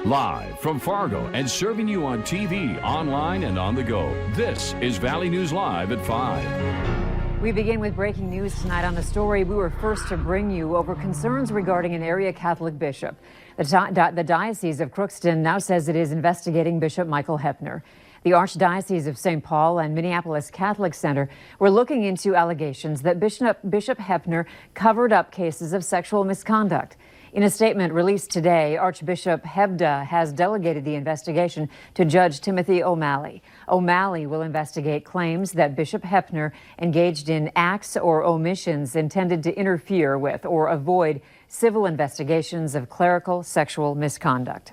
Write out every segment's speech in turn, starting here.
Live from Fargo and serving you on TV, online, and on the go. This is Valley News Live at 5. We begin with breaking news tonight on the story we were first to bring you over concerns regarding an area Catholic bishop. The Diocese of Crookston now says it is investigating Bishop Michael Heppner. The Archdiocese of St. Paul and Minneapolis Catholic Center were looking into allegations that Bishop Heppner covered up cases of sexual misconduct. In a statement released today, Archbishop Hebda has delegated the investigation to Judge Timothy O'Malley. O'Malley will investigate claims that Bishop Heppner engaged in acts or omissions intended to interfere with or avoid civil investigations of clerical sexual misconduct.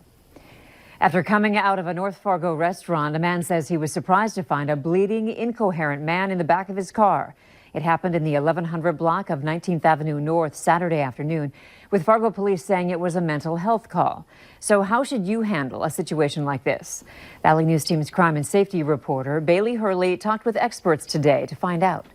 After coming out of a North Fargo restaurant, a man says he was surprised to find a bleeding, incoherent man in the back of his car. It happened in the 1100 block of 19th Avenue North Saturday afternoon, with Fargo police saying it was a mental health call. So how should you handle a situation like this? Valley News Team's crime and safety reporter Bailey Hurley talked with experts today to find out.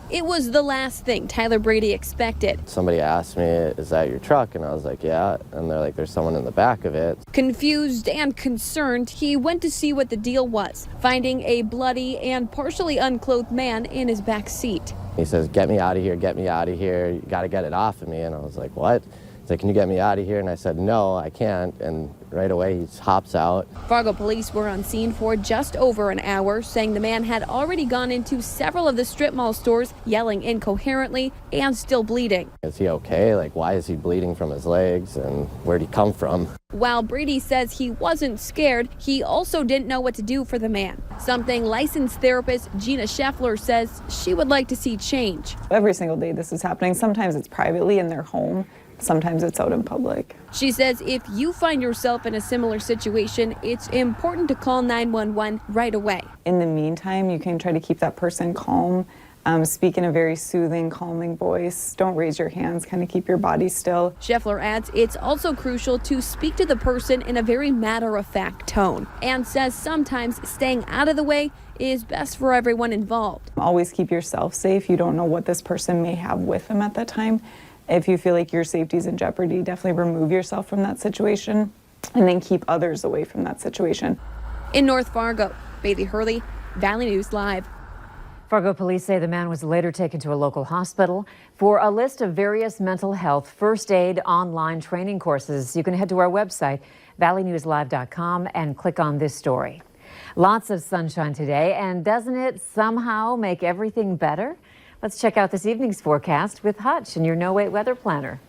It was the last thing Tyler Brady expected. Somebody asked me, "Is that your truck?" And I was like, "Yeah." And they're like, "There's someone in the back of it." Confused and concerned, he went to see what the deal was, finding a bloody and partially unclothed man in his back seat. He says, "Get me out of here, get me out of here. You got to get it off of me." And I was like, "What?" He's like, "Can you get me out of here?" And I said, "No, I can't." And right away, he hops out. Fargo police were on scene for just over an hour, saying the man had already gone into several of the strip mall stores, yelling incoherently and still bleeding. Is he okay? Like, why is he bleeding from his legs? And where'd he come from? While Brady says he wasn't scared, he also didn't know what to do for the man. Something licensed therapist Gina Scheffler says she would like to see change. Every single day this is happening. Sometimes it's privately in their home. Sometimes it's out in public. She says if you find yourself in a similar situation, it's important to call 911 right away. In the meantime, you can try to keep that person calm. Speak in a very soothing, calming voice. Don't raise your hands, kind of keep your body still. Scheffler adds it's also crucial to speak to the person in a very matter-of-fact tone, and says sometimes staying out of the way is best for everyone involved. Always keep yourself safe. You don't know what this person may have with them at that time. If you feel like your safety is in jeopardy, definitely remove yourself from that situation and then keep others away from that situation. In North Fargo, Bailey Hurley, Valley News Live. Fargo police say the man was later taken to a local hospital. For a list of various mental health first aid online training courses, you can head to our website, valleynewslive.com, and click on this story. Lots of sunshine today, and doesn't it somehow make everything better? Let's check out this evening's forecast with Hutch and your No Wait weather planner.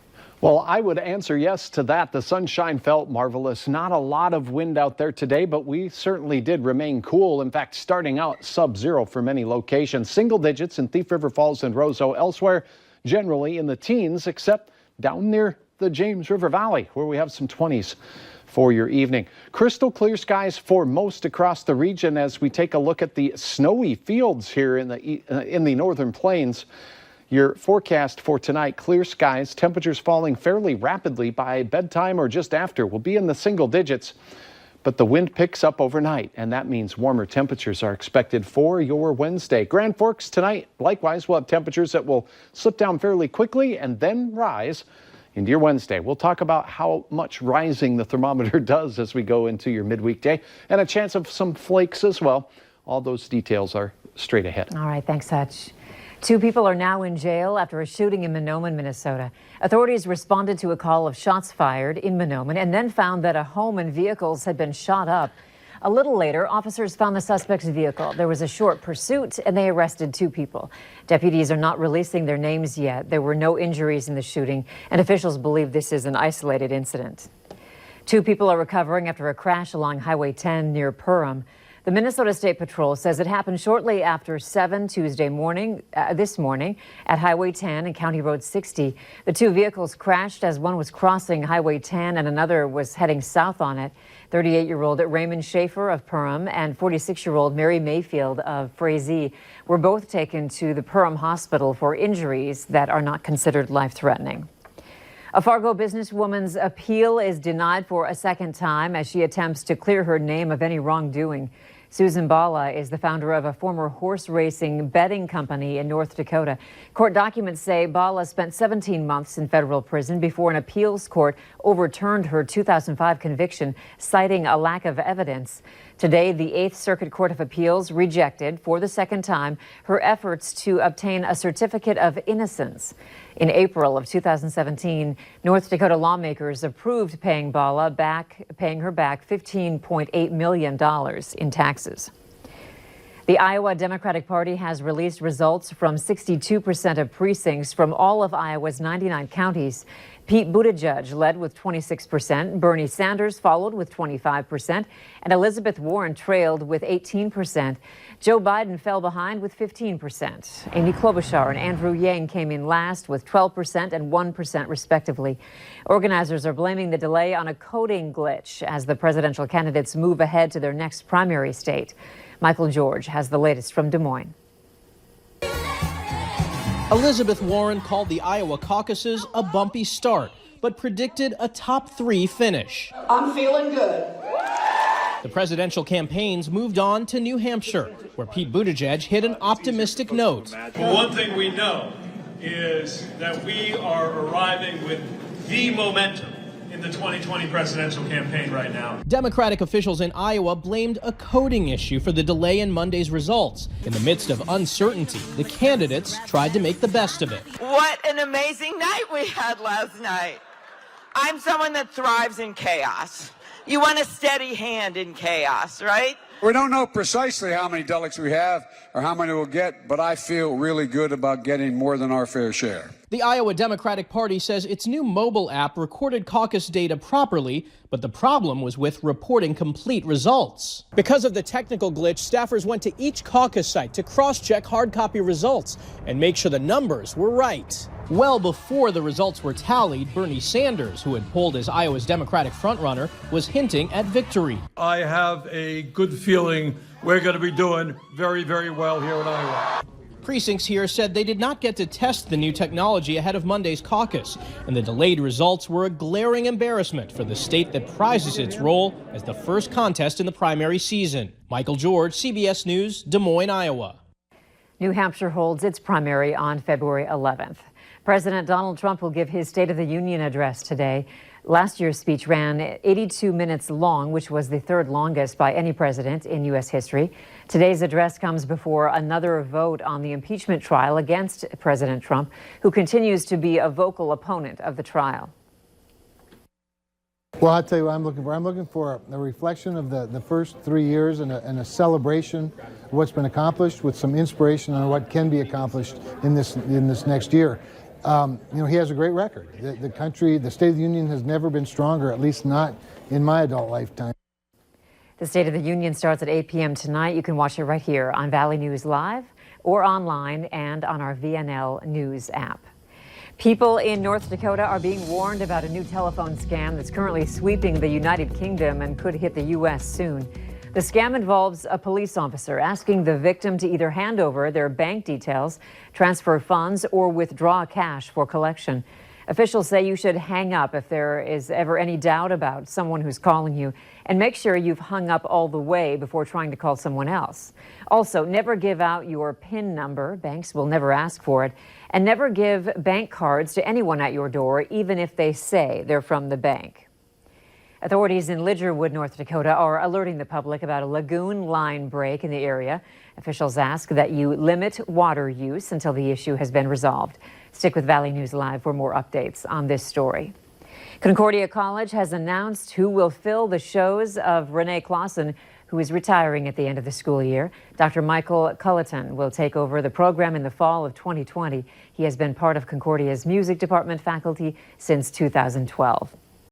Well, I would answer yes to that. The sunshine felt marvelous. Not a lot of wind out there today, but we certainly did remain cool. In fact, starting out sub-zero for many locations. Single digits in Thief River Falls and Roseau. Elsewhere, generally in the teens, except down near the James River Valley, where we have some 20s for your evening. Crystal clear skies for most across the region as we take a look at the snowy fields here in the northern plains. Your forecast for tonight, clear skies, temperatures falling fairly rapidly by bedtime or just after. We'll be in the single digits, but the wind picks up overnight, and that means warmer temperatures are expected for your Wednesday. Grand Forks tonight, likewise, we'll have temperatures that will slip down fairly quickly and then rise into your Wednesday. We'll talk about how much rising the thermometer does as we go into your midweek day, and a chance of some flakes as well. All those details are straight ahead. All right, thanks, Hutch. 2 people are now in jail after a shooting in Mahnomen, Minnesota. Authorities responded to a call of shots fired in Mahnomen and then found that a home and vehicles had been shot up. A little later, officers found the suspect's vehicle. There was a short pursuit and they arrested 2 people. Deputies are not releasing their names yet. There were no injuries in the shooting, and officials believe this is an isolated incident. 2 people are recovering after a crash along Highway 10 near Perham. The Minnesota State Patrol says it happened shortly after 7 Tuesday morning, this morning, at Highway 10 and County Road 60. The 2 vehicles crashed as one was crossing Highway 10 and another was heading south on it. 38-year-old Raymond Schaefer of Perham and 46-year-old Mary Mayfield of Frazee were both taken to the Perham Hospital for injuries that are not considered life-threatening. A Fargo businesswoman's appeal is denied for a second time as she attempts to clear her name of any wrongdoing. Susan Bala is the founder of a former horse racing betting company in North Dakota. Court documents say Bala spent 17 months in federal prison before an appeals court overturned her 2005 conviction, citing a lack of evidence. Today, the 8th Circuit Court of Appeals rejected, for the second time, her efforts to obtain a certificate of innocence. In April of 2017, North Dakota lawmakers approved paying her back $15.8 million in taxes. The Iowa Democratic Party has released results from 62% of precincts from all of Iowa's 99 counties. Pete Buttigieg led with 26%, Bernie Sanders followed with 25%, and Elizabeth Warren trailed with 18%. Joe Biden fell behind with 15%. Amy Klobuchar and Andrew Yang came in last with 12% and 1% respectively. Organizers are blaming the delay on a coding glitch as the presidential candidates move ahead to their next primary state. Michael George has the latest from Des Moines. Elizabeth Warren called the Iowa caucuses a bumpy start, but predicted a top 3 finish. I'm feeling good. The presidential campaigns moved on to New Hampshire, where Pete Buttigieg hit an optimistic note. Well, one thing we know is that we are arriving with the momentum in the 2020 presidential campaign right now. Democratic officials in Iowa blamed a coding issue for the delay in Monday's results. In the midst of uncertainty, the candidates tried to make the best of it. What an amazing night we had last night. I'm someone that thrives in chaos. You want a steady hand in chaos, right? We don't know precisely how many delegates we have or how many we'll get, but I feel really good about getting more than our fair share. The Iowa Democratic Party says its new mobile app recorded caucus data properly, but the problem was with reporting complete results. Because of the technical glitch, staffers went to each caucus site to cross-check hard copy results and make sure the numbers were right. Well before the results were tallied, Bernie Sanders, who had polled as Iowa's Democratic frontrunner, was hinting at victory. I have a good feeling we're going to be doing very, very well here in Iowa. Precincts here said they did not get to test the new technology ahead of Monday's caucus, and the delayed results were a glaring embarrassment for the state that prizes its role as the first contest in the primary season. Michael George, CBS News, Des Moines, Iowa. New Hampshire holds its primary on February 11th. President Donald Trump will give his State of the Union address today. Last year's speech ran 82 minutes long, which was the third longest by any president in U.S. history. Today's address comes before another vote on the impeachment trial against President Trump, who continues to be a vocal opponent of the trial. Well, I'll tell you what I'm looking for. I'm looking for a reflection of the first 3 years and a celebration of what's been accomplished with some inspiration on what can be accomplished in this next year. He has a great record. The country, the State of the Union has never been stronger, at least not in my adult lifetime. The State of the Union starts at 8 p.m. tonight. You can watch it right here on Valley News Live or online and on our VNL News app. People in North Dakota are being warned about a new telephone scam that's currently sweeping the United Kingdom and could hit the U.S. soon. The scam involves a police officer asking the victim to either hand over their bank details, transfer funds, or withdraw cash for collection. Officials say you should hang up if there is ever any doubt about someone who's calling you, and make sure you've hung up all the way before trying to call someone else. Also, never give out your PIN number. Banks will never ask for it. And never give bank cards to anyone at your door, even if they say they're from the bank. Authorities in Lidgerwood, North Dakota, are alerting the public about a lagoon line break in the area. Officials ask that you limit water use until the issue has been resolved. Stick with Valley News Live for more updates on this story. Concordia College has announced who will fill the shows of Renee Clausen, who is retiring at the end of the school year. Dr. Michael Culleton will take over the program in the fall of 2020. He has been part of Concordia's music department faculty since 2012.